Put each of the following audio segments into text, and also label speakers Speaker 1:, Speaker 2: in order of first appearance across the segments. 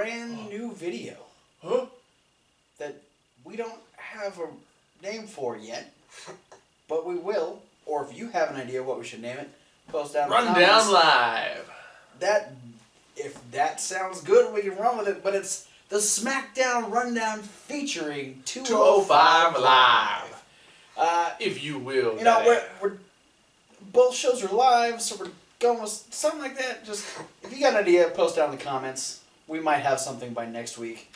Speaker 1: brand new video.
Speaker 2: Huh?
Speaker 1: That we don't have a name for yet, but we will. Or if you have an idea what we should name it, post down in the comments.
Speaker 2: Rundown Live.
Speaker 1: If that sounds good, we can run with it. But it's the Smackdown Rundown featuring 205 Live.
Speaker 2: If you will.
Speaker 1: You know, we're both shows are live, so we're going with something like that. Just if you got an idea, post down in the comments. We might have something by next week.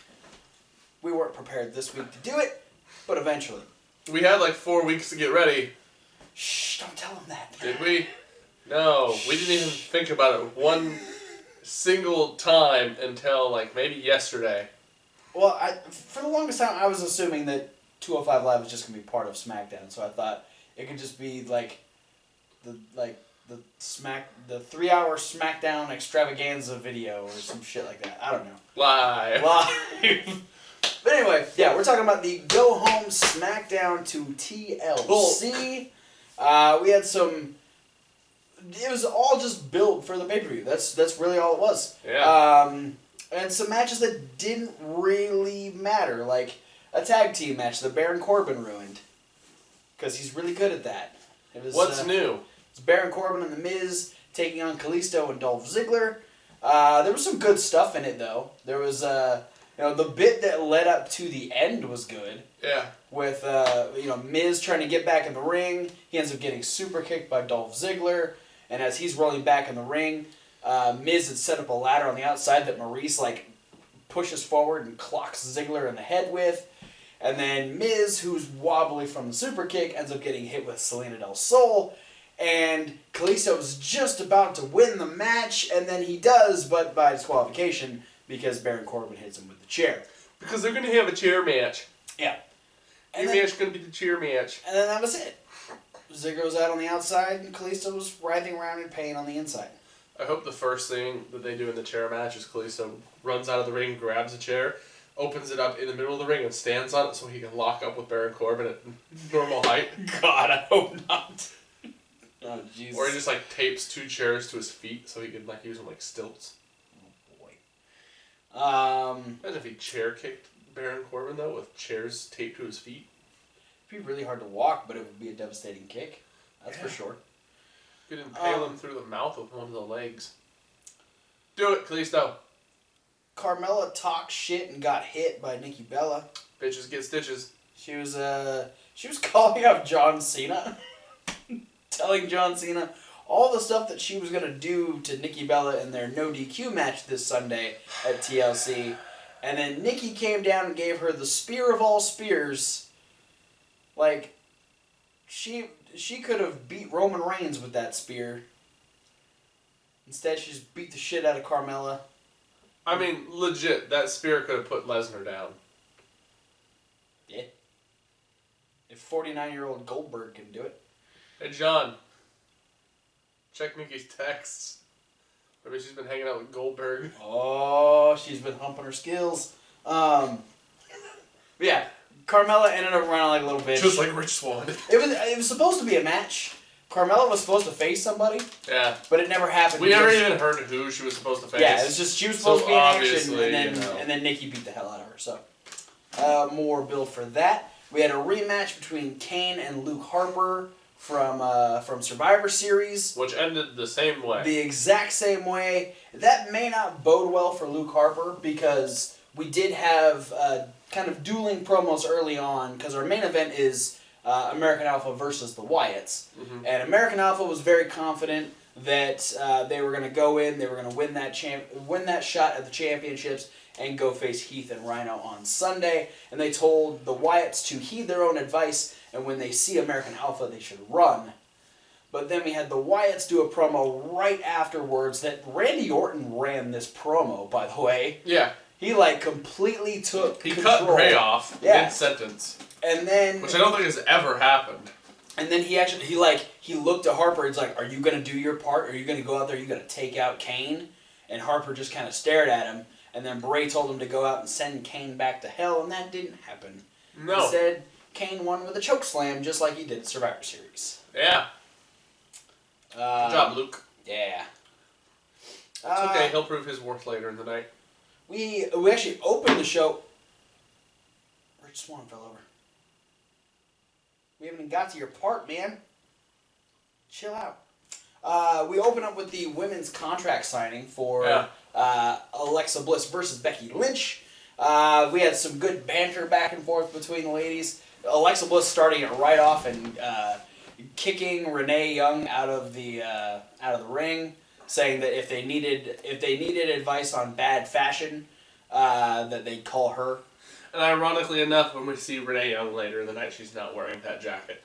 Speaker 1: We weren't prepared this week to do it, but eventually.
Speaker 2: We had like 4 weeks to get ready.
Speaker 1: Shh! Don't tell them that.
Speaker 2: Did we? No, we didn't even think about it one single time until like maybe yesterday.
Speaker 1: Well, for the longest time, I was assuming that 205 Live was just gonna be part of SmackDown, so I thought it could just be like the 3-hour SmackDown extravaganza video or some shit like that. I don't know.
Speaker 2: Live.
Speaker 1: But anyway, yeah, we're talking about the Go Home SmackDown to TLC. We had some. It was all just build for the pay-per-view. That's really all it was.
Speaker 2: Yeah.
Speaker 1: And some matches that didn't really matter, like a tag team match that Baron Corbin ruined, because he's really good at that. It was,
Speaker 2: What's new?
Speaker 1: It's Baron Corbin and The Miz taking on Kalisto and Dolph Ziggler. There was some good stuff in it though. There was the bit that led up to the end was good.
Speaker 2: Yeah.
Speaker 1: With Miz trying to get back in the ring, he ends up getting super kicked by Dolph Ziggler, and as he's rolling back in the ring, Miz had set up a ladder on the outside that Maurice pushes forward and clocks Ziggler in the head with. And then Miz, who's wobbly from the super kick, ends up getting hit with Selena del Sol. And Kalisto was just about to win the match, and then he does, but by disqualification, because Baron Corbin hits him with the chair.
Speaker 2: Because they're going to have a chair match.
Speaker 1: Yeah.
Speaker 2: Your match is going to be the chair match.
Speaker 1: And then that was it. Ziggler was out on the outside, and Kalisto was writhing around in pain on the inside.
Speaker 2: I hope the first thing that they do in the chair match is Kalisto runs out of the ring, grabs a chair, opens it up in the middle of the ring, and stands on it so he can lock up with Baron Corbin at normal height.
Speaker 1: God, I hope not. Oh, Jesus.
Speaker 2: Or he just tapes 2 chairs to his feet so he can use them like stilts.
Speaker 1: Oh, boy.
Speaker 2: Imagine if he chair kicked Baron Corbin, though, with chairs taped to his feet.
Speaker 1: It'd be really hard to walk, but it would be a devastating kick. That's for sure.
Speaker 2: You could impale him through the mouth with one of the legs. Do it, Kalisto.
Speaker 1: Carmella talked shit and got hit by Nikki Bella.
Speaker 2: Bitches get stitches.
Speaker 1: She was calling out John Cena. Telling John Cena all the stuff that she was going to do to Nikki Bella in their no DQ match this Sunday at TLC. And then Nikki came down and gave her the spear of all spears. She could have beat Roman Reigns with that spear. Instead, she just beat the shit out of Carmella.
Speaker 2: I mean, legit, that spear could have put Lesnar down.
Speaker 1: Yeah. If 49-year-old Goldberg can do it.
Speaker 2: Hey, John. Check Nikki's texts. Maybe she's been hanging out with Goldberg.
Speaker 1: Oh, she's been humping her skills. Yeah, Carmella ended up running like a little bitch.
Speaker 2: Just like Rich Swann.
Speaker 1: It was supposed to be a match. Carmella was supposed to face somebody.
Speaker 2: Yeah.
Speaker 1: But it never happened.
Speaker 2: We never even heard who she was supposed to face.
Speaker 1: Yeah, it was just she was supposed to be in action, and then Nikki beat the hell out of her. So, more build for that. We had a rematch between Kane and Luke Harper from Survivor Series.
Speaker 2: Which ended the same way.
Speaker 1: The exact same way. That may not bode well for Luke Harper because we did have kind of dueling promos early on because our main event is American Alpha versus the Wyatts. Mm-hmm. And American Alpha was very confident that they were going to go in, they were going to win that shot at the championships and go face Heath and Rhino on Sunday. And they told the Wyatts to heed their own advice, and when they see American Alpha, they should run. But then we had the Wyatts do a promo right afterwards that Randy Orton ran this promo, by the way.
Speaker 2: Yeah.
Speaker 1: He completely took
Speaker 2: control.
Speaker 1: Cut
Speaker 2: Bray off mid-sentence.
Speaker 1: And then...
Speaker 2: Which I don't think has ever happened.
Speaker 1: And then he looked at Harper, he's like, are you going to do your part? Are you going to go out there, are you going to take out Kane? And Harper just kind of stared at him. And then Bray told him to go out and send Kane back to hell, and that didn't happen.
Speaker 2: No.
Speaker 1: Instead, Kane won with a chokeslam, just like he did at Survivor Series.
Speaker 2: Yeah. Good job, Luke.
Speaker 1: Yeah.
Speaker 2: It's okay, he'll prove his worth later in the night.
Speaker 1: we actually opened the show. Rich Swann fell over. We haven't even got to your part, man. Chill out. We open up with the women's contract signing for Alexa Bliss versus Becky Lynch. We had some good banter back and forth between the ladies. Alexa Bliss starting it right off and kicking Renee Young out of the ring, saying that if they needed advice on bad fashion, that they'd call her.
Speaker 2: And ironically enough, when we see Renee Young later in the night, she's not wearing that jacket.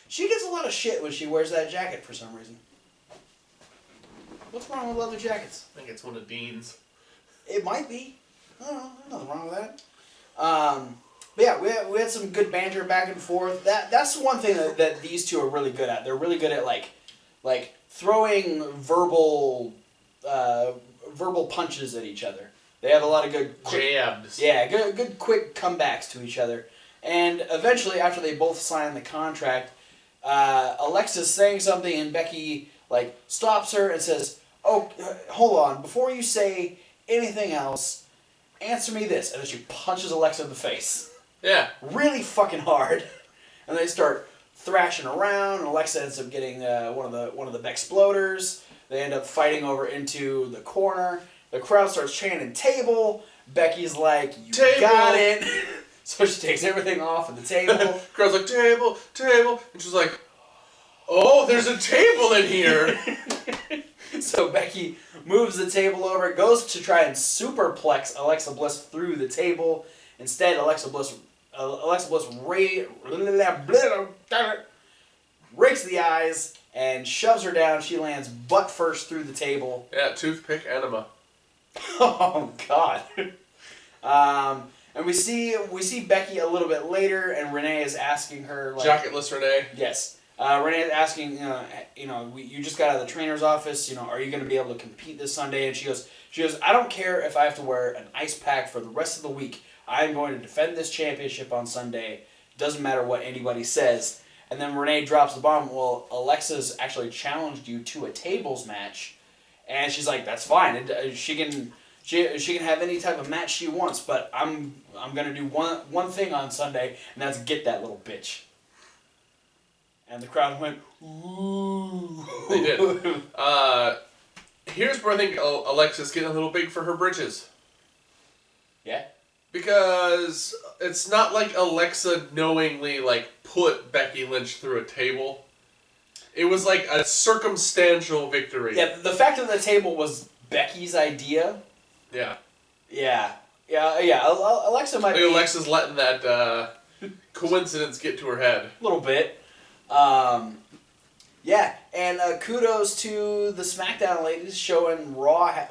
Speaker 1: She gets a lot of shit when she wears that jacket for some reason. What's wrong with leather jackets?
Speaker 2: I think it's one of Dean's.
Speaker 1: It might be. I don't know. There's nothing wrong with that. But yeah, we had some good banter back and forth. That's one thing that these two are really good at. They're really good at like throwing verbal punches at each other. They have a lot of good
Speaker 2: jabs.
Speaker 1: Yeah, good quick comebacks to each other. And eventually, after they both sign the contract, Alexa's saying something, and Becky stops her and says, "Oh, hold on! Before you say anything else, answer me this." And then she punches Alexa in the face.
Speaker 2: Yeah.
Speaker 1: Really fucking hard. And they start thrashing around, and Alexa ends up getting one of the Bexploders. They end up fighting over into the corner. The crowd starts chanting "table." Becky's like, "You
Speaker 2: table.
Speaker 1: Got it." So she takes everything off of the table.
Speaker 2: Crowd's like, "Table, table," and she's like, "Oh, there's a table in here."
Speaker 1: So Becky moves the table over, goes to try and superplex Alexa Bliss through the table. Instead, Alexa Bliss rakes the eyes and shoves her down. She lands butt first through the table.
Speaker 2: Yeah, toothpick enema.
Speaker 1: Oh God. And we see Becky a little bit later, and Renee is asking her
Speaker 2: jacketless Renee.
Speaker 1: Yes. Renee is asking, you just got out of the trainer's office. Are you going to be able to compete this Sunday? And she goes, "I don't care if I have to wear an ice pack for the rest of the week. I'm going to defend this championship on Sunday. Doesn't matter what anybody says." And then Renee drops the bomb. "Well, Alexa's actually challenged you to a tables match," and she's like, "That's fine. She can have any type of match she wants, but I'm gonna do one thing on Sunday, and that's get that little bitch." And the crowd went, "Ooh."
Speaker 2: They did. Here's where I think Alexa's getting a little big for her britches.
Speaker 1: Yeah.
Speaker 2: Because it's not like Alexa knowingly put Becky Lynch through a table. It was like a circumstantial victory.
Speaker 1: Yeah, the fact that the table was Becky's idea.
Speaker 2: Yeah.
Speaker 1: Yeah. Alexa might be...
Speaker 2: Alexa's letting that coincidence get to her head.
Speaker 1: A little bit. Yeah, and kudos to the Smackdown ladies showing Raw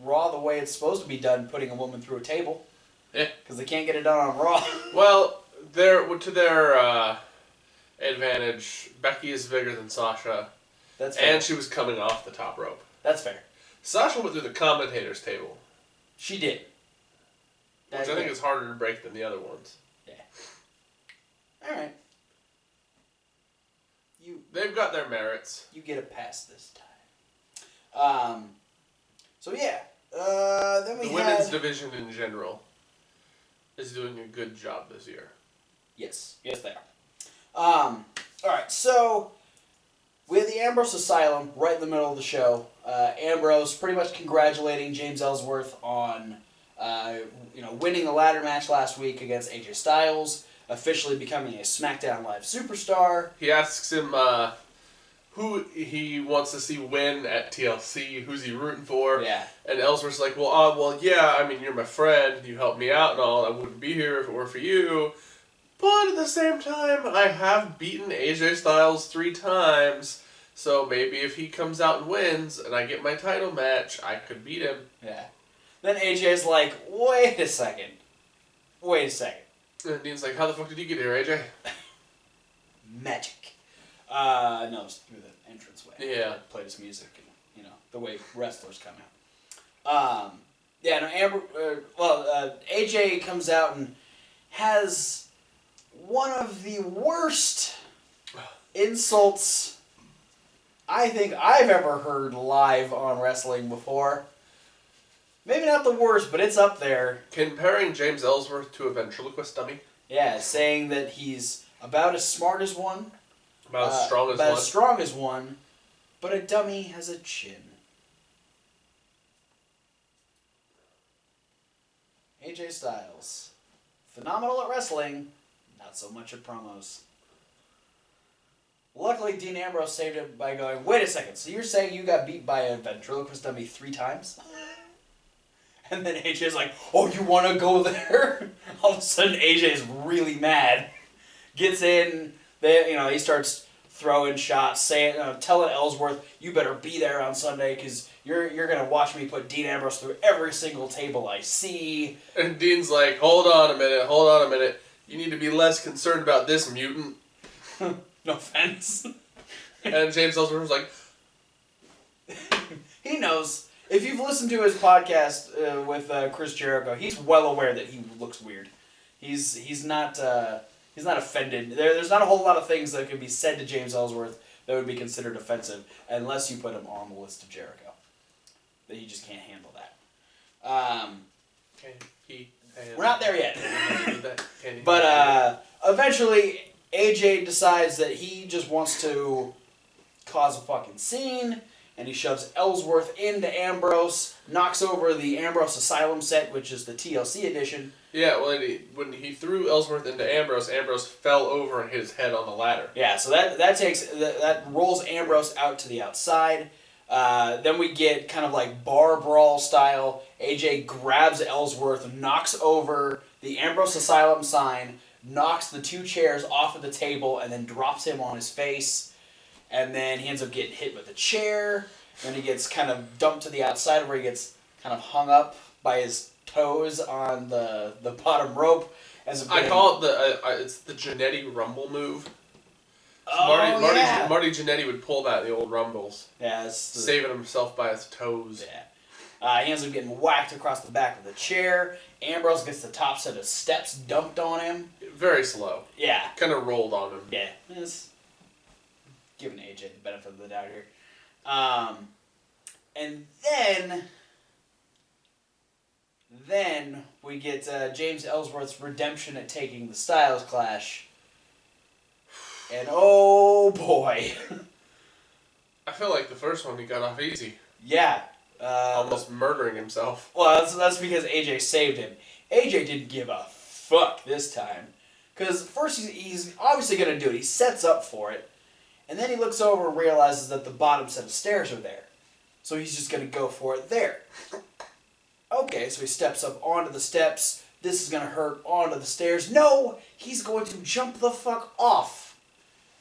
Speaker 1: the way it's supposed to be done, putting a woman through a table.
Speaker 2: Yeah.
Speaker 1: Because they can't get it done on Raw.
Speaker 2: Well, to their advantage, Becky is bigger than Sasha.
Speaker 1: That's fair.
Speaker 2: And she was coming off the top rope.
Speaker 1: That's fair.
Speaker 2: Sasha went through the commentator's table.
Speaker 1: She did.
Speaker 2: Which I think is harder to break than the other ones.
Speaker 1: Yeah. Alright.
Speaker 2: They've got their merits.
Speaker 1: You get a pass this time. So yeah. Then we
Speaker 2: the women's division in general is doing a good job this year.
Speaker 1: Yes. Yes, they are. Alright, so we have the Ambrose Asylum right in the middle of the show. Ambrose pretty much congratulating James Ellsworth on winning the ladder match last week against AJ Styles, officially becoming a SmackDown Live superstar.
Speaker 2: He asks him who he wants to see win at TLC, who's he rooting for.
Speaker 1: Yeah.
Speaker 2: And Ellsworth's like, well, yeah, I mean, you're my friend, you helped me out and all, I wouldn't be here if it were for you. But at the same time, I have beaten AJ Styles 3 times, so maybe if he comes out and wins and I get my title match, I could beat him.
Speaker 1: Yeah. Then AJ's like, wait a second.
Speaker 2: And Dean's like, how the fuck did you get here, AJ?
Speaker 1: Magic. No, it's through the entranceway.
Speaker 2: Yeah.
Speaker 1: Played his music and, the way wrestlers come out. AJ comes out and has one of the worst insults I think I've ever heard live on wrestling before. Maybe not the worst, but it's up there.
Speaker 2: Comparing James Ellsworth to a ventriloquist dummy.
Speaker 1: Yeah, saying that he's about as smart as one.
Speaker 2: About as strong as
Speaker 1: about
Speaker 2: one.
Speaker 1: as strong as one, but a dummy has a chin. AJ Styles. Phenomenal at wrestling, not so much at promos. Luckily, Dean Ambrose saved it by going, wait a second, so you're saying you got beat by a ventriloquist dummy 3 times? And then AJ's like, oh, you want to go there? All of a sudden, AJ's really mad. Gets in, he starts throwing shots, telling Ellsworth, you better be there on Sunday because you're going to watch me put Dean Ambrose through every single table I see.
Speaker 2: And Dean's like, hold on a minute. You need to be less concerned about this mutant.
Speaker 1: No offense.
Speaker 2: And James Ellsworth was like...
Speaker 1: He knows. If you've listened to his podcast with Chris Jericho, he's well aware that he looks weird. He's not offended. There's not a whole lot of things that could be said to James Ellsworth that would be considered offensive unless you put him on the list of Jericho. That he just can't handle that. We're not there yet. But eventually, AJ decides that he just wants to cause a fucking scene, and he shoves Ellsworth into Ambrose, knocks over the Ambrose Asylum set, which is the TLC edition.
Speaker 2: Yeah, well, when he threw Ellsworth into Ambrose fell over and hit his head on the ladder.
Speaker 1: Yeah, so that rolls Ambrose out to the outside. Then we get kind of like bar brawl style. AJ grabs Ellsworth, knocks over the Ambrose Asylum sign, knocks the 2 chairs off of the table, and then drops him on his face. And then he ends up getting hit with a chair. Then he gets kind of dumped to the outside where he gets kind of hung up by his toes on the bottom rope.
Speaker 2: I call it it's the Jannetty Rumble move.
Speaker 1: Oh,
Speaker 2: Marty Jannetty would pull that in the old Rumbles.
Speaker 1: Yeah,
Speaker 2: saving himself by his toes.
Speaker 1: Yeah. He ends up getting whacked across the back of the chair. Ambrose gets the top set of steps dumped on him. Very
Speaker 2: slow.
Speaker 1: Yeah.
Speaker 2: Kind of rolled on him.
Speaker 1: Yeah. It's giving AJ the benefit of the doubt here. And then we get James Ellsworth's redemption at taking the Styles Clash. And oh boy.
Speaker 2: I feel like the first one he got off easy.
Speaker 1: Yeah.
Speaker 2: Almost murdering himself.
Speaker 1: Well, that's because AJ saved him. AJ didn't give a fuck this time. Because first he's obviously going to do it. He sets up for it. And then he looks over and realizes that the bottom set of stairs are there. So he's just going to go for it there. Okay, so he steps up onto the steps. This is going to hurt onto the stairs. No! He's going to jump the fuck off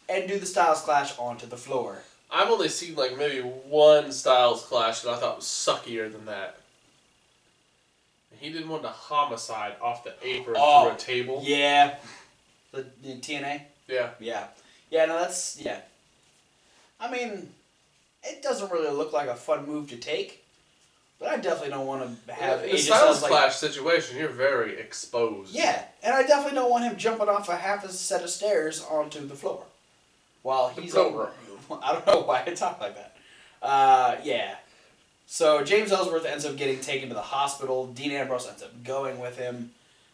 Speaker 1: and do the Styles Clash onto the floor.
Speaker 2: I've only seen like maybe one Styles Clash that I thought was suckier than that. He did one to Homicide off the apron through a table.
Speaker 1: Yeah. The TNA?
Speaker 2: Yeah.
Speaker 1: Yeah. Yeah, no, that's... Yeah. I mean, it doesn't really look like a fun move to take, but I definitely don't want to have
Speaker 2: the Styles Clash situation, you're very exposed.
Speaker 1: Yeah, and I definitely don't want him jumping off a half a set of stairs onto the floor. While he's over. I don't know why I talk like that. Yeah. So James Ellsworth ends up getting taken to the hospital. Dean Ambrose ends up going with him.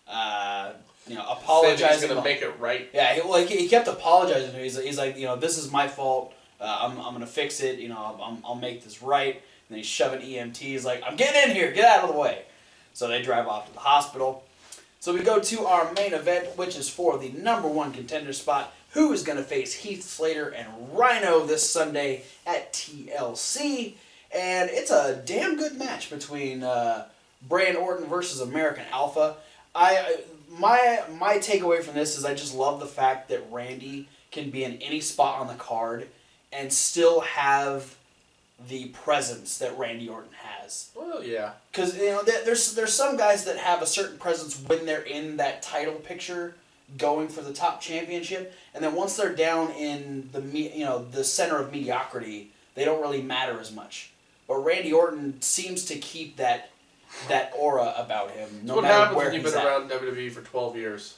Speaker 1: Apologizing.
Speaker 2: He's going to make it right.
Speaker 1: Yeah, he kept apologizing to him. He's like, this is my fault. I'm going to fix it. I'll make this right. And then he's shoving EMT. He's like, I'm getting in here. Get out of the way. So they drive off to the hospital. So we go to our main event, which is for the #1 contender spot. Who is going to face Heath Slater and Rhino this Sunday at TLC. And it's a damn good match between Bray Orton versus American Alpha. My takeaway from this is I just love the fact that Randy can be in any spot on the card and still have the presence that Randy Orton has.
Speaker 2: Well, yeah.
Speaker 1: Because there's some guys that have a certain presence when they're in that title picture, going for the top championship, and then once they're down in the center of mediocrity, they don't really matter as much. But Randy Orton seems to keep that aura about him, no
Speaker 2: what
Speaker 1: matter
Speaker 2: happens
Speaker 1: where
Speaker 2: when you've
Speaker 1: he's
Speaker 2: been
Speaker 1: at.
Speaker 2: around WWE for 12 years?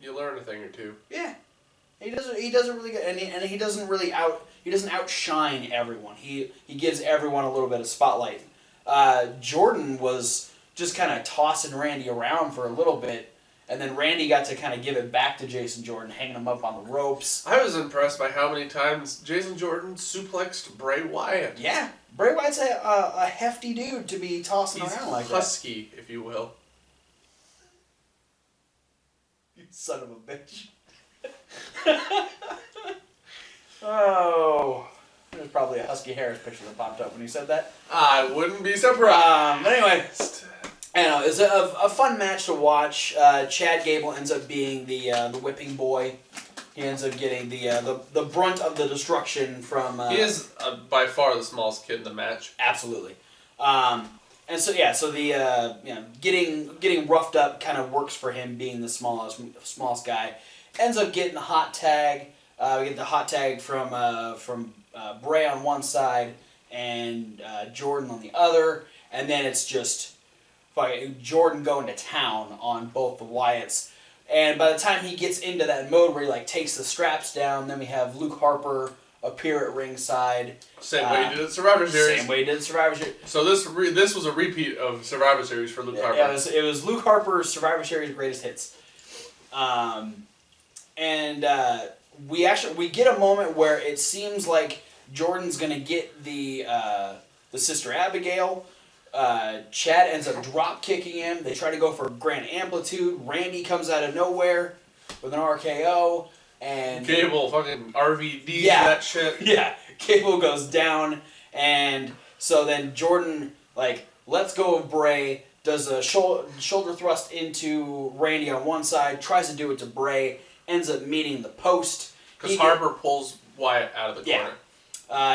Speaker 2: You learn a thing or two.
Speaker 1: Yeah, he doesn't really get, and he doesn't outshine everyone. He gives everyone a little bit of spotlight. Jordan was just kind of tossing Randy around for a little bit, and then Randy got to kind of give it back to Jason Jordan, hanging him up on the ropes.
Speaker 2: I was impressed by how many times Jason Jordan suplexed Bray Wyatt.
Speaker 1: Yeah, Bray Wyatt's a hefty dude to be tossing around like that.
Speaker 2: Husky, if you will.
Speaker 1: You son of a bitch. Oh, there's probably a Husky Harris picture that popped up when you said that.
Speaker 2: I wouldn't be surprised.
Speaker 1: But anyway, I don't know, it's a fun match to watch. Chad Gable ends up being the whipping boy. He ends up getting the brunt of the destruction from.
Speaker 2: He is by far the smallest kid in the match.
Speaker 1: Absolutely. And so the getting roughed up kind of works for him being the smallest guy. Ends up getting the hot tag. We get the hot tag from Bray on one side and Jordan on the other, and then it's just Jordan going to town on both the Wyatts. And by the time he gets into that mode where he takes the straps down, then we have Luke Harper appear at ringside.
Speaker 2: Same way he did at Survivor Series.
Speaker 1: Same way he did at Survivor Series.
Speaker 2: So this was a repeat of Survivor Series for Luke Harper.
Speaker 1: Yeah, it was Luke Harper's Survivor Series greatest hits. We get a moment where it seems like Jordan's gonna get the Sister Abigail. Chad ends up drop kicking him. They try to go for Grand Amplitude. Randy comes out of nowhere with an RKO, and
Speaker 2: Gable fucking RVD that shit.
Speaker 1: Yeah, Gable goes down, and so then Jordan lets go of Bray, does a shoulder thrust into Randy on one side, tries to do it to Bray, ends up meeting the post.
Speaker 2: Because Harper pulls Wyatt out of the corner.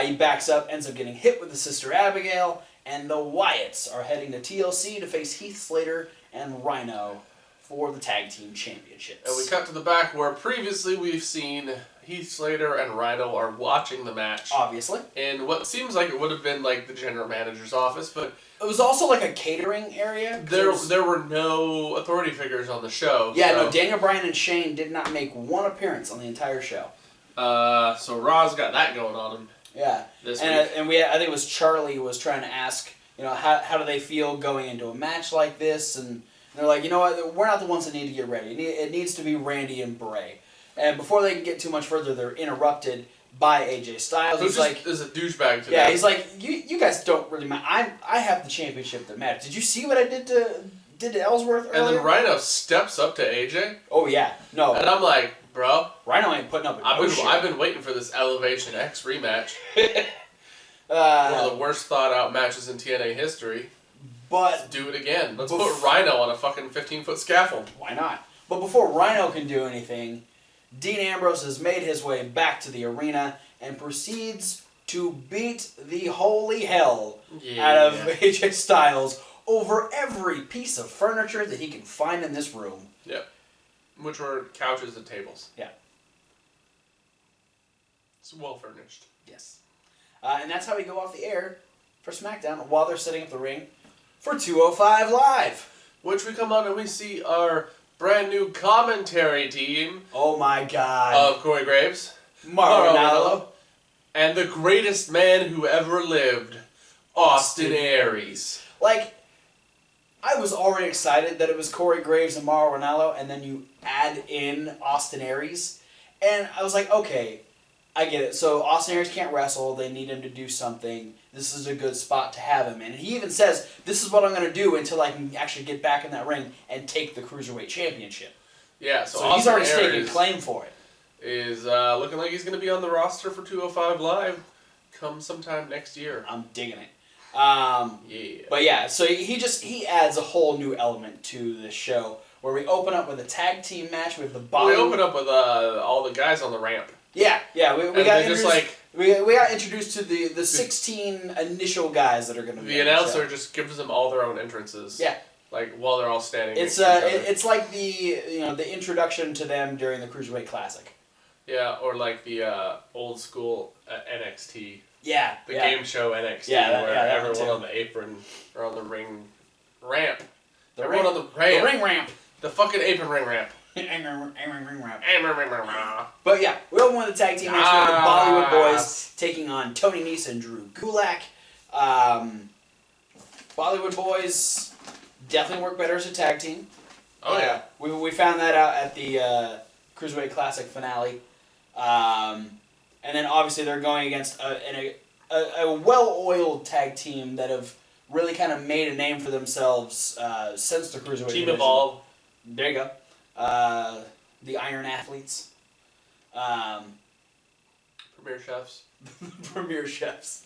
Speaker 1: He backs up, ends up getting hit with the Sister Abigail, and the Wyatts are heading to TLC to face Heath Slater and Rhino for the Tag Team Championships.
Speaker 2: And we cut to the back where previously we've seen Heath Slater and Rhino are watching the match.
Speaker 1: Obviously.
Speaker 2: In what seems like it would have been the general manager's office, but...
Speaker 1: It was also a catering area.
Speaker 2: There were no authority figures on the show.
Speaker 1: Yeah, no, Daniel Bryan and Shane did not make one appearance on the entire show.
Speaker 2: So Raw's got that going on him.
Speaker 1: Yeah.
Speaker 2: This
Speaker 1: week.
Speaker 2: And
Speaker 1: I think it was Charlie was trying to ask, how do they feel going into a match like this? And they're like, you know what, we're not the ones that need to get ready. It needs to be Randy and Bray. And before they can get too much further, they're interrupted by AJ Styles.
Speaker 2: He's is a douchebag today.
Speaker 1: Yeah, he's like, you guys don't really matter. I have the championship that matters. Did you see what I did to Ellsworth earlier?
Speaker 2: And then Rhino steps up to AJ.
Speaker 1: Oh yeah, no.
Speaker 2: And I'm like, bro,
Speaker 1: Rhino ain't putting up a shit.
Speaker 2: I've been waiting for this Elevation X rematch. One of the worst thought out matches in TNA history.
Speaker 1: But
Speaker 2: let's do it again. Let's put Rhino on a fucking 15-foot scaffold.
Speaker 1: Why not? But before Rhino can do anything, Dean Ambrose has made his way back to the arena and proceeds to beat the holy hell out of AJ Styles over every piece of furniture that he can find in this room.
Speaker 2: Yep. Which were couches and tables.
Speaker 1: Yeah.
Speaker 2: It's well furnished.
Speaker 1: Yes. And that's how we go off the air for SmackDown while they're setting up the ring for 205 Live.
Speaker 2: Which we come on and we see our brand new commentary team.
Speaker 1: Oh my God.
Speaker 2: Of Corey Graves,
Speaker 1: Mauro Ranallo,
Speaker 2: and the greatest man who ever lived, Austin Aries.
Speaker 1: I was already excited that it was Corey Graves and Mauro Ranallo, and then you add in Austin Aries, and I was like, okay, I get it. So Austin Aries can't wrestle. They need him to do something. This is a good spot to have him in. And he even says, this is what I'm going to do until I can actually get back in that ring and take the Cruiserweight Championship.
Speaker 2: Yeah,
Speaker 1: so he's already taking claim for it.
Speaker 2: Is looking like he's going to be on the roster for 205 Live come sometime next year.
Speaker 1: I'm digging it.
Speaker 2: Yeah.
Speaker 1: But yeah, so he adds a whole new element to the show where we open up with a tag team match with the Bollywood.
Speaker 2: We open up with all the guys on the ramp.
Speaker 1: Yeah, we got introduced.
Speaker 2: Just
Speaker 1: we got introduced to the 16 initial guys that are going to be.
Speaker 2: The announcer just gives them all their own entrances.
Speaker 1: Yeah.
Speaker 2: While they're all standing.
Speaker 1: It's it's like the introduction to them during the Cruiserweight Classic.
Speaker 2: Yeah, or the old school NXT.
Speaker 1: Yeah.
Speaker 2: The game show NXT, where everyone on the apron or on the ring ramp. Everyone on the ramp.
Speaker 1: The ring ramp.
Speaker 2: The fucking apron ring ramp.
Speaker 1: Ring ramp. But yeah, we open with a tag team match with the Bollywood Boys taking on Tony Nese and Drew Gulak. Bollywood Boys definitely work better as a tag team.
Speaker 2: Oh, yeah.
Speaker 1: We found that out at the Cruiserweight Classic finale. And then obviously they're going against a well-oiled tag team that have really kind of made a name for themselves since the Cruiserweight
Speaker 2: Team
Speaker 1: division.
Speaker 2: Evolve.
Speaker 1: There you go. The Iron Athletes.
Speaker 2: Premier Chefs.
Speaker 1: Premier Chefs.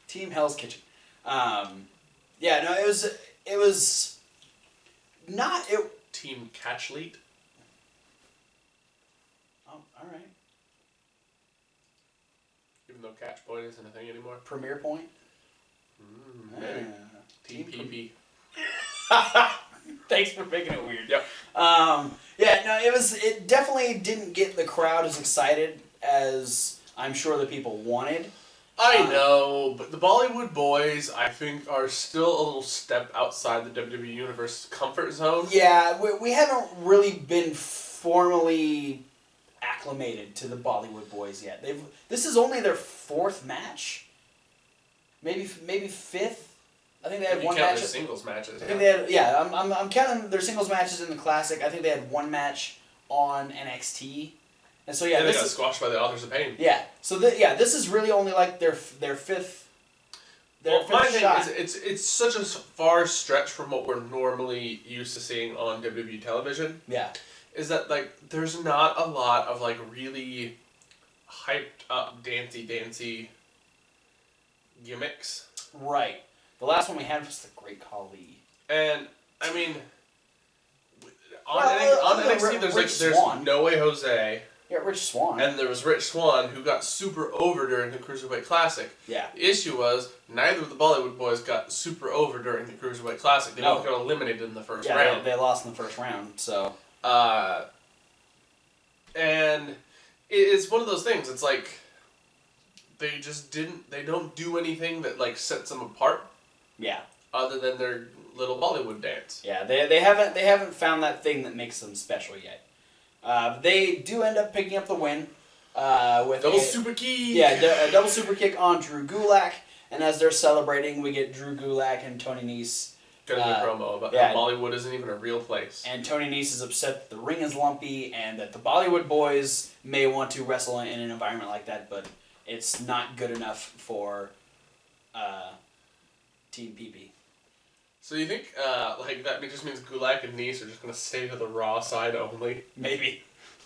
Speaker 1: Team Hell's Kitchen. Yeah, no, it was not...
Speaker 2: Team Catchleet.
Speaker 1: Oh, all right.
Speaker 2: Even though Catch Point isn't a thing anymore.
Speaker 1: Premier Point.
Speaker 2: Maybe. Team PP.
Speaker 1: Thanks for making it weird.
Speaker 2: Yep.
Speaker 1: Yeah, no, it definitely didn't get the crowd as excited as I'm sure the people wanted.
Speaker 2: I know, but the Bollywood Boys, I think, are still a little step outside the WWE Universe comfort zone.
Speaker 1: Yeah, we haven't really been formally acclimated to the Bollywood Boys yet. This is only their 4th match, maybe 5th. I think they had one match.
Speaker 2: Their singles matches.
Speaker 1: I think they had. Yeah, I'm counting their singles matches in the Classic. I think they had one match on NXT, and so
Speaker 2: they got squashed by the Authors of Pain.
Speaker 1: Yeah, so this is really only like their 5th.
Speaker 2: My thing is, it's such a far stretch from what we're normally used to seeing on WWE television.
Speaker 1: Yeah.
Speaker 2: Is that, like, there's not a lot of, like, really hyped up dancey gimmicks.
Speaker 1: Right. The last one we had was the Great Khali.
Speaker 2: And, I mean, on NXT, there's No Way Jose.
Speaker 1: Yeah, Rich Swann.
Speaker 2: And there was Rich Swann, who got super over during the Cruiserweight Classic.
Speaker 1: Yeah.
Speaker 2: The issue was, neither of the Bollywood Boys got super over during the Cruiserweight Classic. They both got eliminated in the first round.
Speaker 1: They lost in the first round, so...
Speaker 2: And it's one of those things. It's like they don't do anything that like sets them apart.
Speaker 1: Yeah.
Speaker 2: Other than their little Bollywood dance.
Speaker 1: Yeah, they haven't found that thing that makes them special yet. They do end up picking up the win with
Speaker 2: double super kick.
Speaker 1: Yeah, a double super kick on Drew Gulak, and as they're celebrating, we get Drew Gulak and Tony Nese.
Speaker 2: Cutting a promo about how Bollywood isn't even a real place.
Speaker 1: And Tony Nese is upset that the ring is lumpy and that the Bollywood Boys may want to wrestle in an environment like that, but it's not good enough for Team PP.
Speaker 2: So you think like that just means Gulak and Nese are just going to stay to the Raw side only?
Speaker 1: Maybe.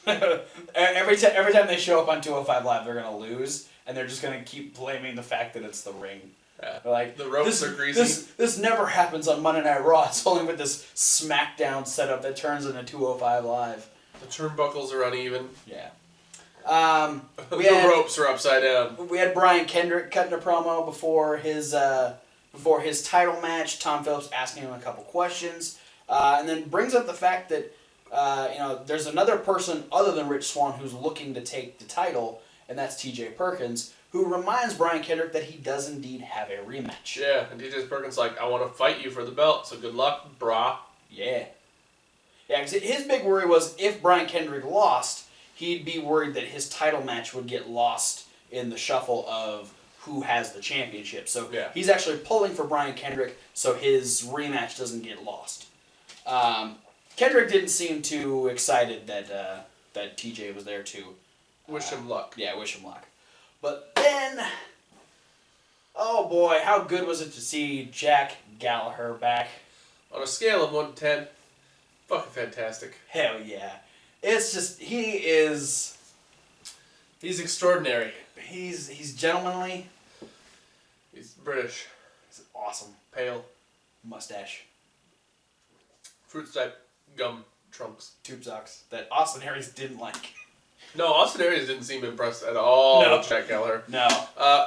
Speaker 1: every time they show up on 205 Live, they're going to lose, and they're just going to keep blaming the fact that it's the ring.
Speaker 2: Yeah.
Speaker 1: Like,
Speaker 2: the ropes are greasy.
Speaker 1: This never happens on Monday Night Raw. It's only with this Smackdown setup that turns into 205 Live.
Speaker 2: The turnbuckles are uneven.
Speaker 1: Yeah.
Speaker 2: The ropes are upside down.
Speaker 1: We had Brian Kendrick cutting a promo before his title match. Tom Phillips asking him a couple questions, and then brings up the fact that there's another person other than Rich Swann who's looking to take the title, and that's T.J. Perkins, who reminds Brian Kendrick that he does indeed have a rematch.
Speaker 2: Yeah, and T.J. Perkins like, I want to fight you for the belt, so good luck, brah.
Speaker 1: Yeah. Yeah, because his big worry was if Brian Kendrick lost, he'd be worried that his title match would get lost in the shuffle of who has the championship. So he's actually pulling for Brian Kendrick so his rematch doesn't get lost. Kendrick didn't seem too excited that TJ was there to
Speaker 2: wish him luck.
Speaker 1: Yeah, wish him luck. But then, oh boy, how good was it to see Jack Gallagher back?
Speaker 2: On a scale of 1 to 10, fucking fantastic.
Speaker 1: Hell yeah. It's just, he's
Speaker 2: extraordinary.
Speaker 1: He's gentlemanly.
Speaker 2: He's British.
Speaker 1: He's awesome.
Speaker 2: Pale.
Speaker 1: Mustache.
Speaker 2: Fruit stripe gum trunks.
Speaker 1: Tube socks that Austin Aries didn't like.
Speaker 2: No, Austin Aries didn't seem impressed at all with Jack Gallagher.
Speaker 1: No.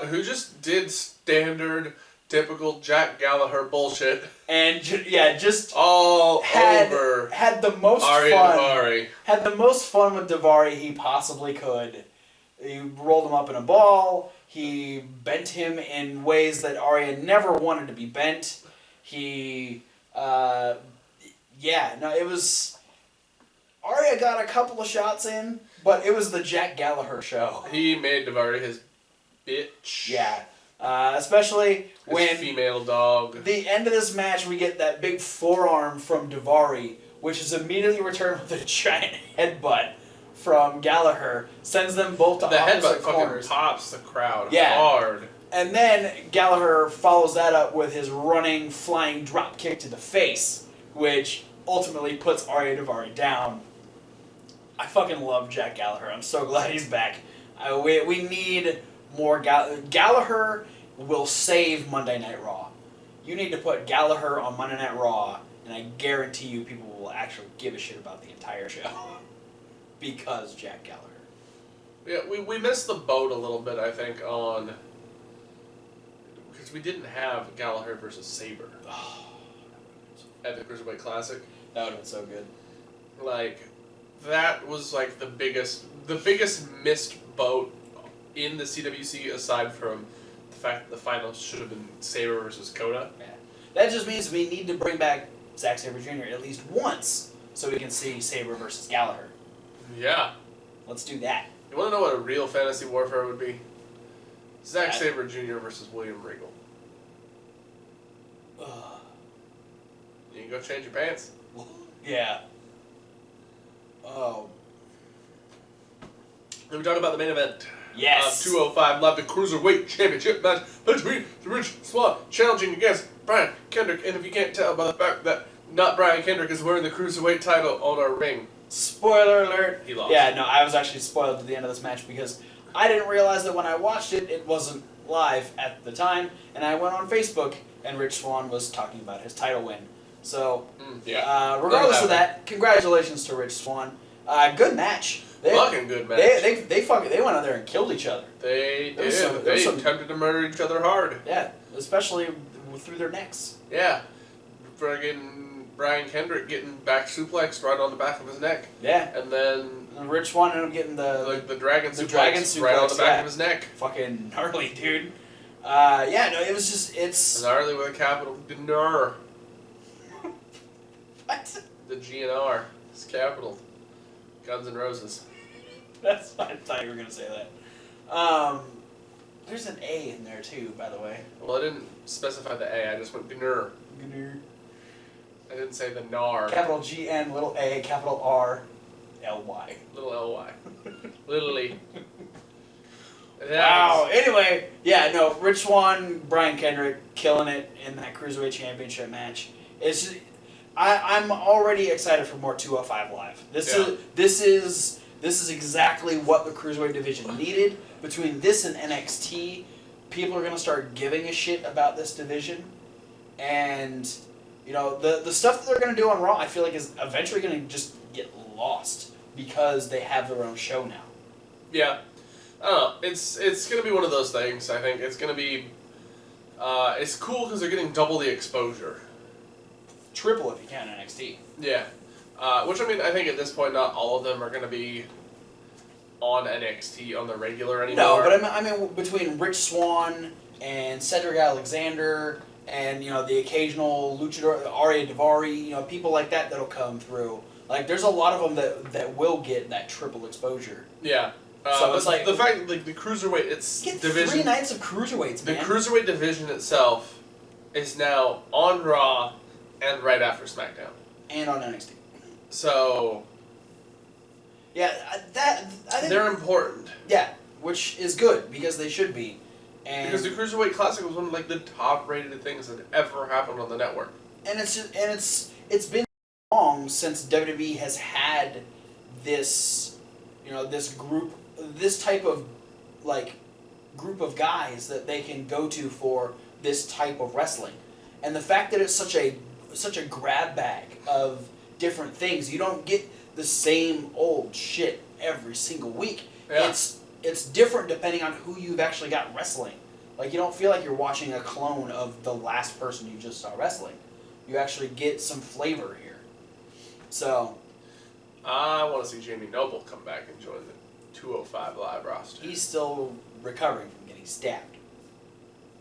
Speaker 2: Who just did standard, typical Jack Gallagher bullshit.
Speaker 1: And just
Speaker 2: all over.
Speaker 1: Had the most
Speaker 2: Ari
Speaker 1: fun.
Speaker 2: Davari.
Speaker 1: Had the most fun with Davari he possibly could. He rolled him up in a ball. He bent him in ways that Arya never wanted to be bent. It was... Arya got a couple of shots in, but it was the Jack Gallagher show.
Speaker 2: He made Davari his bitch.
Speaker 1: Yeah. Especially when
Speaker 2: female dog.
Speaker 1: The end of this match, we get that big forearm from Davari, which is immediately returned with a giant headbutt from Gallagher, sends them both to
Speaker 2: the
Speaker 1: opposite
Speaker 2: headbutt
Speaker 1: corners.
Speaker 2: fucking pops the crowd
Speaker 1: Yeah.
Speaker 2: hard.
Speaker 1: And then Gallagher follows that up with his running, flying drop kick to the face, which ultimately puts Davari down. I fucking love Jack Gallagher. I'm so glad he's back. We need more Gallagher will save Monday Night Raw. You need to put Gallagher on Monday Night Raw, and I guarantee you people will actually give a shit about the entire show. Because Jack Gallagher.
Speaker 2: Yeah, we missed the boat a little bit, I think, on... Because we didn't have Gallagher versus Sabre at the Cruiserweight Classic.
Speaker 1: That would have been so good.
Speaker 2: Like, that was like the biggest missed boat in the CWC, aside from the fact that the final should have been Sabre versus Coda.
Speaker 1: Yeah. That just means we need to bring back Zack Sabre Jr. at least once so we can see Sabre versus Gallagher.
Speaker 2: Yeah.
Speaker 1: Let's do that.
Speaker 2: You want to know what a real fantasy warfare would be? Zack Sabre Jr. versus William Regal. You can go change your pants.
Speaker 1: Yeah. Oh.
Speaker 2: Then we talk about the main event.
Speaker 1: Yes.
Speaker 2: 205 Live, the Cruiserweight Championship match between Rich Swann challenging against Brian Kendrick. And if you can't tell by the fact that not Brian Kendrick is wearing the Cruiserweight title on our ring.
Speaker 1: Spoiler alert.
Speaker 2: He lost.
Speaker 1: Yeah, no, I was actually spoiled at the end of this match because I didn't realize that when I watched it, it wasn't live at the time. And I went on Facebook, and Rich Swann was talking about his title win. So, regardless of that, congratulations to Rich Swann. Good match.
Speaker 2: Fucking good match.
Speaker 1: They went out there and killed each other.
Speaker 2: They did. They attempted to murder each other hard.
Speaker 1: Yeah, especially through their necks.
Speaker 2: Yeah. Friggin' Brian Kendrick getting back suplexed right on the back of his neck.
Speaker 1: Yeah.
Speaker 2: And then
Speaker 1: Rich Swann ended up getting the
Speaker 2: dragon suplex right on the back of his neck.
Speaker 1: Fucking gnarly, dude. It was just, it's...
Speaker 2: Gnarly with a capital Gnar.
Speaker 1: What?
Speaker 2: The G and R. It's capital. Guns N' Roses.
Speaker 1: I thought you were going to say that. There's an A in there too, by the way.
Speaker 2: Well, I didn't specify the A, I just went Gnr.
Speaker 1: Gnr.
Speaker 2: I didn't say the Nar.
Speaker 1: Capital G-N, little A, capital R-L-Y.
Speaker 2: Little L-Y. Little E.
Speaker 1: Wow. Anyway, Rich Swann, Brian Kendrick, killing it in that Cruiserweight Championship match. It's just, I'm already excited for more 205 Live. This is exactly what the Cruiserweight division needed. Between this and NXT, people are going to start giving a shit about this division. And, the stuff that they're going to do on Raw, I feel like is eventually going to just get lost because they have their own show now.
Speaker 2: Yeah. I don't know. It's going to be one of those things, I think. It's going to be... it's cool because they're getting double the exposure.
Speaker 1: Triple if you count NXT.
Speaker 2: Yeah. Which, I think at this point, not all of them are going to be on NXT on the regular anymore.
Speaker 1: No, but between Rich Swann and Cedric Alexander and, the occasional luchador, Davari, people like that that'll come through. Like, there's a lot of them that will get that triple exposure.
Speaker 2: Yeah.
Speaker 1: So it's like...
Speaker 2: The fact that, the Cruiserweight
Speaker 1: get
Speaker 2: division...
Speaker 1: 3 nights of Cruiserweights, man.
Speaker 2: The Cruiserweight division itself is now on Raw and right after SmackDown.
Speaker 1: And on NXT.
Speaker 2: So...
Speaker 1: Yeah, I think...
Speaker 2: They're important.
Speaker 1: Yeah, which is good, because they should be. And
Speaker 2: because the Cruiserweight Classic was one of the top-rated things that ever happened on the network.
Speaker 1: And it's been long since WWE has had this, this type of group of guys that they can go to for this type of wrestling. And the fact that it's such a grab bag of different things, you don't get the same old shit every single week.
Speaker 2: Yeah.
Speaker 1: It's different depending on who you've actually got wrestling. Like, you don't feel like you're watching a clone of the last person you just saw wrestling. You actually get some flavor here. So...
Speaker 2: I want to see Jamie Noble come back and join the 205 Live roster.
Speaker 1: He's still recovering from getting stabbed.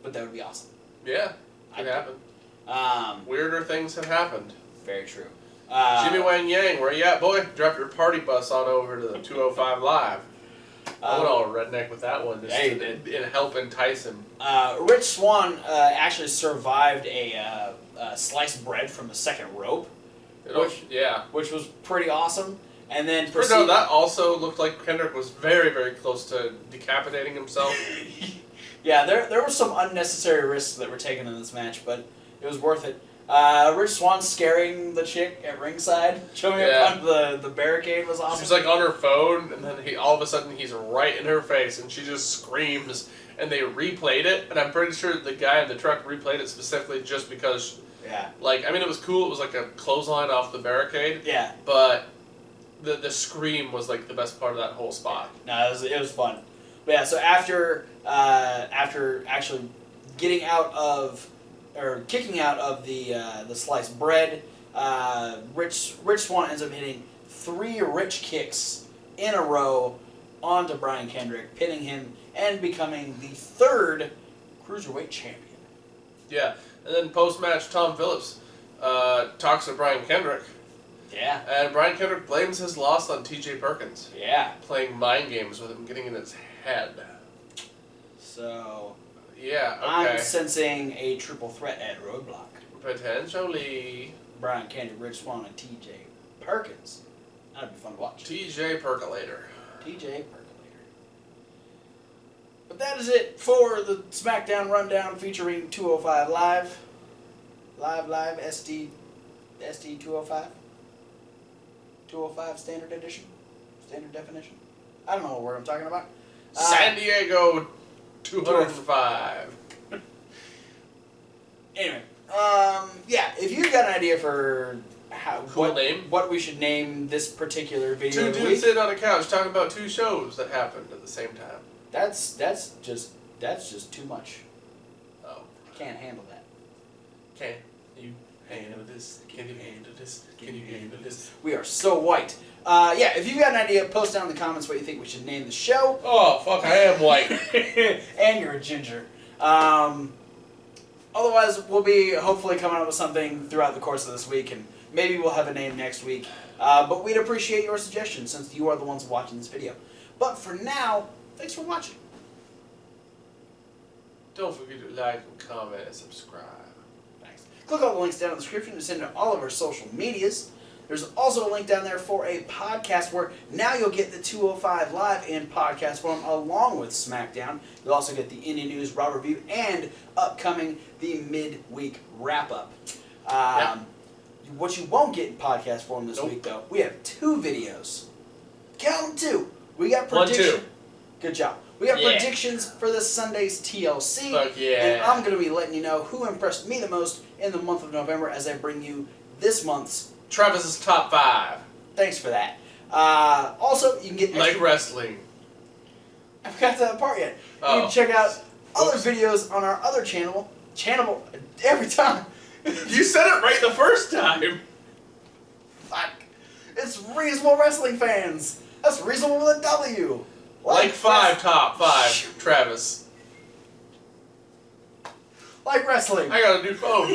Speaker 1: But that would be awesome.
Speaker 2: Yeah, it happened. Weirder things have happened.
Speaker 1: Very true.
Speaker 2: Jimmy Wang Yang, where you at, boy? Drop your party bus on over to the 205 Live. I went all redneck with that one. Just
Speaker 1: Yeah, you
Speaker 2: to help entice him.
Speaker 1: Rich Swann actually survived a sliced bread from the second rope, which was pretty awesome. And then
Speaker 2: no, that also looked like Kendrick was very, very close to decapitating himself.
Speaker 1: Yeah, there were some unnecessary risks that were taken in this match, but it was worth it. Rich Swann scaring the chick at ringside, showing up on the barricade was awesome.
Speaker 2: She's like on her phone, and then all of a sudden he's right in her face, and she just screams. And they replayed it, and I'm pretty sure the guy in the truck replayed it specifically just because.
Speaker 1: Yeah.
Speaker 2: Like, I mean, it was cool. It was like a clothesline off the barricade.
Speaker 1: Yeah.
Speaker 2: But the scream was like the best part of that whole spot.
Speaker 1: No, it was fun. But yeah, so after actually getting out of or kicking out of the sliced bread, Rich Swann ends up hitting 3 rich kicks in a row onto Brian Kendrick, pinning him and becoming the 3rd Cruiserweight champion.
Speaker 2: Yeah, and then post-match, Tom Phillips talks to Brian Kendrick.
Speaker 1: Yeah. And
Speaker 2: Brian Kendrick blames his loss on T.J. Perkins.
Speaker 1: Yeah.
Speaker 2: Playing mind games with him, getting in his head.
Speaker 1: So...
Speaker 2: Yeah, okay.
Speaker 1: I'm sensing a triple threat at Roadblock.
Speaker 2: Potentially.
Speaker 1: Brian Kendrick, Rich Swann, and T.J. Perkins. That'd be fun to watch.
Speaker 2: T.J. Percolator.
Speaker 1: T.J. Percolator. But that is it for the SmackDown Rundown featuring 205 Live. Live, SD 205. 205 Standard Edition. Standard Definition. I don't know what word I'm talking about.
Speaker 2: San Diego 205.
Speaker 1: Anyway, yeah, if you've got an idea for what we should name this particular video,
Speaker 2: 2 dudes sitting on a couch talking about 2 shows that happened at the same time.
Speaker 1: That's just too much.
Speaker 2: Oh,
Speaker 1: I can't handle that.
Speaker 2: Can you handle this? Can you handle this? Can you handle this?
Speaker 1: We are so white. Yeah, if you've got an idea, post down in the comments what you think we should name the show.
Speaker 2: Oh, fuck, I am white.
Speaker 1: And you're a ginger. Otherwise, we'll be hopefully coming up with something throughout the course of this week, and maybe we'll have a name next week. But we'd appreciate your suggestions since you are the ones watching this video. But for now, thanks for watching.
Speaker 2: Don't forget to like and comment and subscribe.
Speaker 1: Thanks. Click all the links down in the description to send to all of our social medias. There's also a link down there for a podcast where now you'll get the 205 Live in podcast form along with SmackDown. You'll also get the Indie News Raw Review and upcoming the midweek wrap-up. What you won't get in podcast form this week, though, we have 2 videos. Count them 2. We got predictions.
Speaker 2: 1, 2.
Speaker 1: Good job. We have predictions for this Sunday's TLC.
Speaker 2: Fuck yeah.
Speaker 1: And I'm going to be letting you know who impressed me the most in the month of November as I bring you this month's
Speaker 2: Travis's top 5.
Speaker 1: Thanks for that. Also, you can get
Speaker 2: like wrestling.
Speaker 1: I forgot that part yet. You can check out other videos on our other channel. Every time.
Speaker 2: You said it right the first time.
Speaker 1: Fuck. It's Reasonable Wrestling Fans. That's reasonable with a W.
Speaker 2: Like 5 top 5, Travis.
Speaker 1: Like wrestling.
Speaker 2: I got a new phone.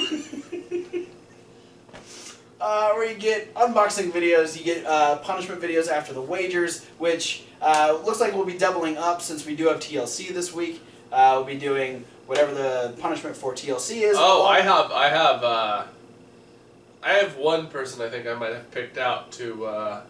Speaker 1: Where you get unboxing videos, you get punishment videos after the wagers, which looks like we'll be doubling up since we do have TLC this week. We'll be doing whatever the punishment for TLC is.
Speaker 2: Oh, I have one person I think I might have picked out to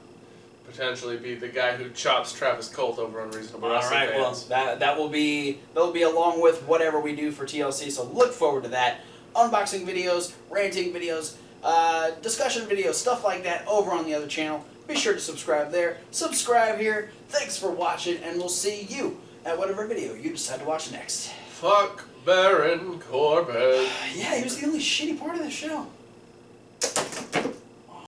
Speaker 2: potentially be the guy who chops Travis Colt over on Reasonable Wrestling Fans.
Speaker 1: Well, that'll be along with whatever we do for TLC, so look forward to that. Unboxing videos, ranting videos, discussion videos, stuff like that over on the other channel. Be sure to subscribe there. Subscribe here. Thanks for watching, and we'll see you at whatever video you decide to watch next.
Speaker 2: Fuck Baron Corbin.
Speaker 1: Yeah, he was the only shitty part of the show.